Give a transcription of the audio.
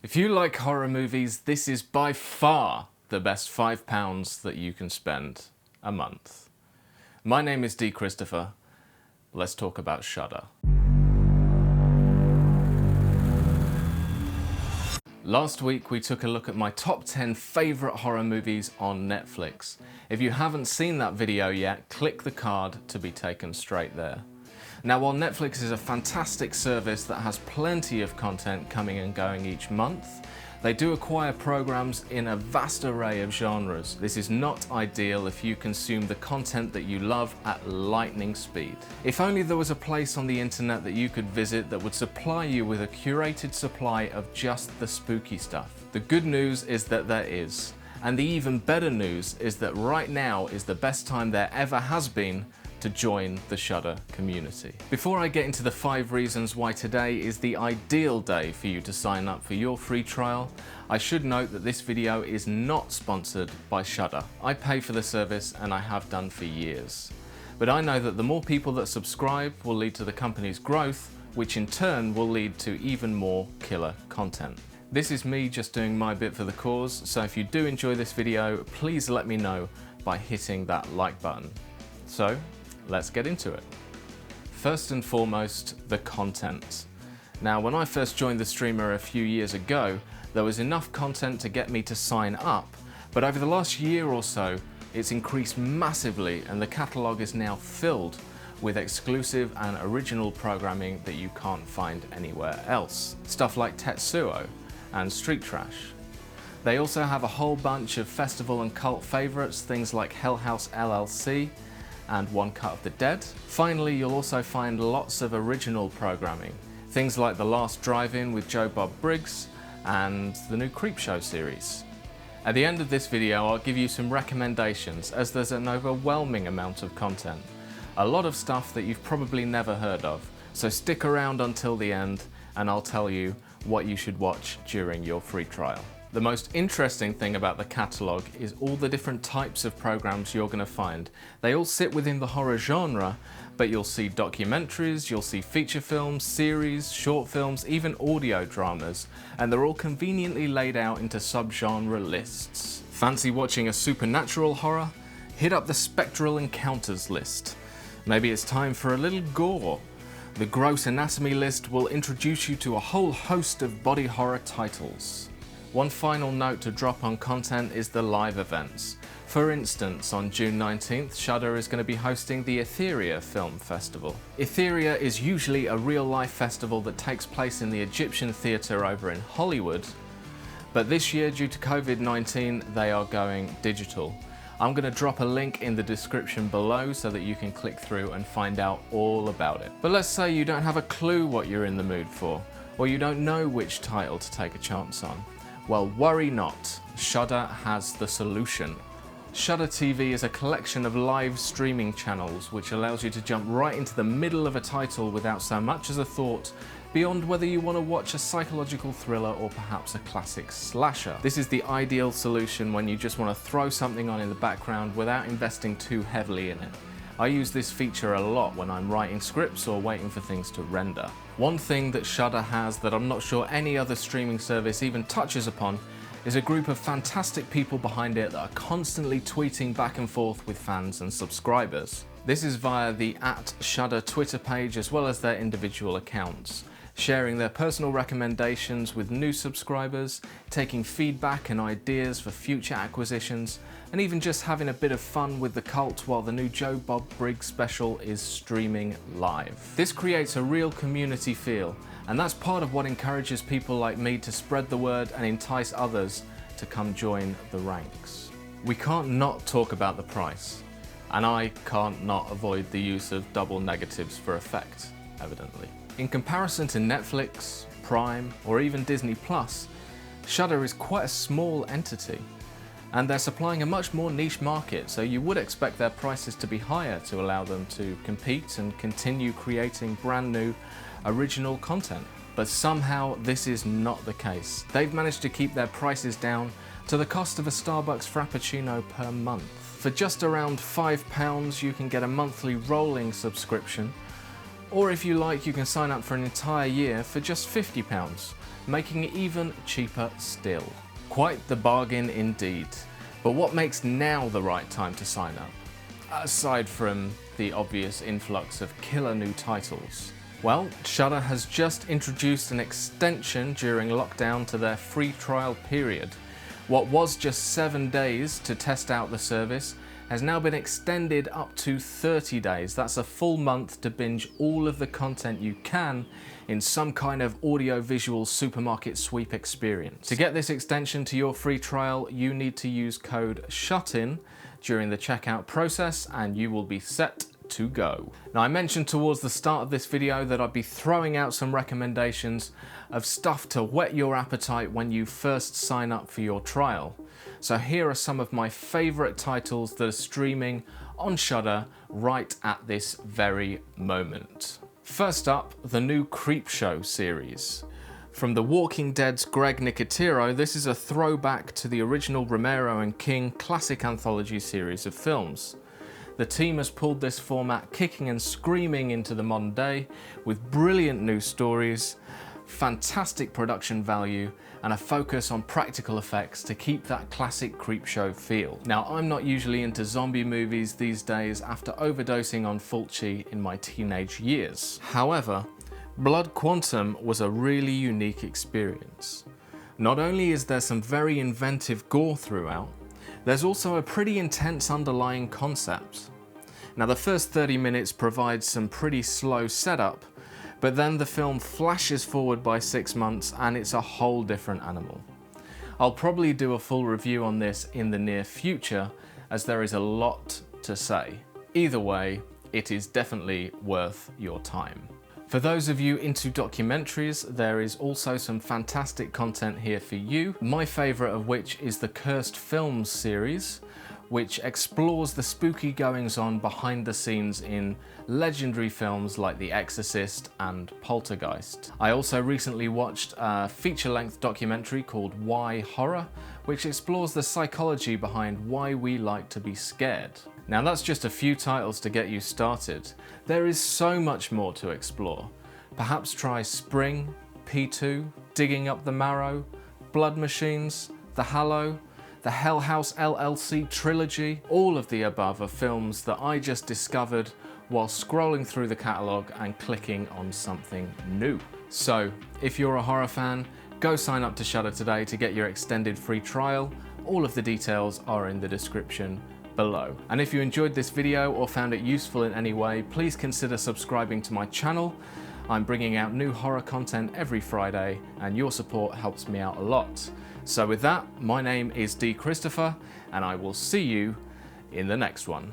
If you like horror movies, this is by far the best £5 that you can spend a month. My name is D. Christopher. Let's talk about Shudder. Last week we took a look at my top 10 favourite horror movies on Netflix. If you haven't seen that video yet, click the card to be taken straight there. Now, while Netflix is a fantastic service that has plenty of content coming and going each month, they do acquire programs in a vast array of genres. This is not ideal if you consume the content that you love at lightning speed. If only there was a place on the internet that you could visit that would supply you with a curated supply of just the spooky stuff. The good news is that there is. And the even better news is that right now is the best time there ever has been to join the Shudder community. Before I get into the 5 reasons why today is the ideal day for you to sign up for your free trial, I should note that this video is not sponsored by Shudder. I pay for the service and I have done for years. But I know that the more people that subscribe will lead to the company's growth, which in turn will lead to even more killer content. This is me just doing my bit for the cause, so if you do enjoy this video, please let me know by hitting that like button. So, let's get into it. First and foremost, the content. Now, when I first joined the streamer a few years ago, there was enough content to get me to sign up, but over the last year or so, it's increased massively and the catalogue is now filled with exclusive and original programming that you can't find anywhere else. Stuff like Tetsuo and Street Trash. They also have a whole bunch of festival and cult favourites, things like Hell House LLC, and One Cut of the Dead. Finally, you'll also find lots of original programming, things like The Last Drive-In with Joe Bob Briggs and the new Creepshow series. At the end of this video, I'll give you some recommendations as there's an overwhelming amount of content. A lot of stuff that you've probably never heard of, so stick around until the end and I'll tell you what you should watch during your free trial. The most interesting thing about the catalogue is all the different types of programs you're going to find. They all sit within the horror genre, but you'll see documentaries, you'll see feature films, series, short films, even audio dramas, and they're all conveniently laid out into subgenre lists. Fancy watching a supernatural horror? Hit up the Spectral Encounters list. Maybe it's time for a little gore. The Gross Anatomy list will introduce you to a whole host of body horror titles. One final note to drop on content is the live events. For instance, on June 19th, Shudder is going to be hosting the Etheria Film Festival. Etheria is usually a real-life festival that takes place in the Egyptian Theatre over in Hollywood, but this year, due to COVID-19, they are going digital. I'm going to drop a link in the description below so that you can click through and find out all about it. But let's say you don't have a clue what you're in the mood for, or you don't know which title to take a chance on. Well, worry not, Shudder has the solution. Shudder TV is a collection of live streaming channels which allows you to jump right into the middle of a title without so much as a thought, beyond whether you want to watch a psychological thriller or perhaps a classic slasher. This is the ideal solution when you just want to throw something on in the background without investing too heavily in it. I use this feature a lot when I'm writing scripts or waiting for things to render. One thing that Shudder has that I'm not sure any other streaming service even touches upon is a group of fantastic people behind it that are constantly tweeting back and forth with fans and subscribers. This is via the @Shudder Twitter page as well as their individual accounts, sharing their personal recommendations with new subscribers, taking feedback and ideas for future acquisitions, and even just having a bit of fun with the cult while the new Joe Bob Briggs special is streaming live. This creates a real community feel, and that's part of what encourages people like me to spread the word and entice others to come join the ranks. We can't not talk about the price, and I can't not avoid the use of double negatives for effect, evidently. In comparison to Netflix, Prime, or even Disney Plus, Shudder is quite a small entity, and they're supplying a much more niche market, so you would expect their prices to be higher to allow them to compete and continue creating brand new, original content. But somehow this is not the case. They've managed to keep their prices down to the cost of a Starbucks Frappuccino per month. For just around £5, you can get a monthly rolling subscription, Or if you like, you can sign up for an entire year for just £50, making it even cheaper still. Quite the bargain indeed. But what makes now the right time to sign up? Aside from the obvious influx of killer new titles. Well, Shudder has just introduced an extension during lockdown to their free trial period. What was just 7 days to test out the service has now been extended up to 30 days. That's a full month to binge all of the content you can in some kind of audio-visual supermarket sweep experience. To get this extension to your free trial, you need to use code SHUTIN during the checkout process and you will be set to go. Now, I mentioned towards the start of this video that I'd be throwing out some recommendations of stuff to whet your appetite when you first sign up for your trial. So here are some of my favourite titles that are streaming on Shudder right at this very moment. First up, the new Creepshow series. From The Walking Dead's Greg Nicotero, this is a throwback to the original Romero and King classic anthology series of films. The team has pulled this format kicking and screaming into the modern day with brilliant new stories, fantastic production value, and a focus on practical effects to keep that classic Creepshow feel. Now, I'm not usually into zombie movies these days after overdosing on Fulci in my teenage years. However, Blood Quantum was a really unique experience. Not only is there some very inventive gore throughout, there's also a pretty intense underlying concept. Now, the first 30 minutes provides some pretty slow setup, but then the film flashes forward by 6 months and it's a whole different animal. I'll probably do a full review on this in the near future, as there is a lot to say. Either way, it is definitely worth your time. For those of you into documentaries, there is also some fantastic content here for you, my favourite of which is the Cursed Films series, which explores the spooky goings-on behind the scenes in legendary films like The Exorcist and Poltergeist. I also recently watched a feature-length documentary called Why Horror, which explores the psychology behind why we like to be scared. Now, that's just a few titles to get you started. There is so much more to explore. Perhaps try Spring, P2, Digging Up the Marrow, Blood Machines, The Hallow, the Hell House LLC trilogy. All of the above are films that I just discovered while scrolling through the catalogue and clicking on something new. So, if you're a horror fan, go sign up to Shudder today to get your extended free trial. All of the details are in the description below. And if you enjoyed this video or found it useful in any way, please consider subscribing to my channel. I'm bringing out new horror content every Friday, and your support helps me out a lot. So with that, my name is D. Christopher, and I will see you in the next one.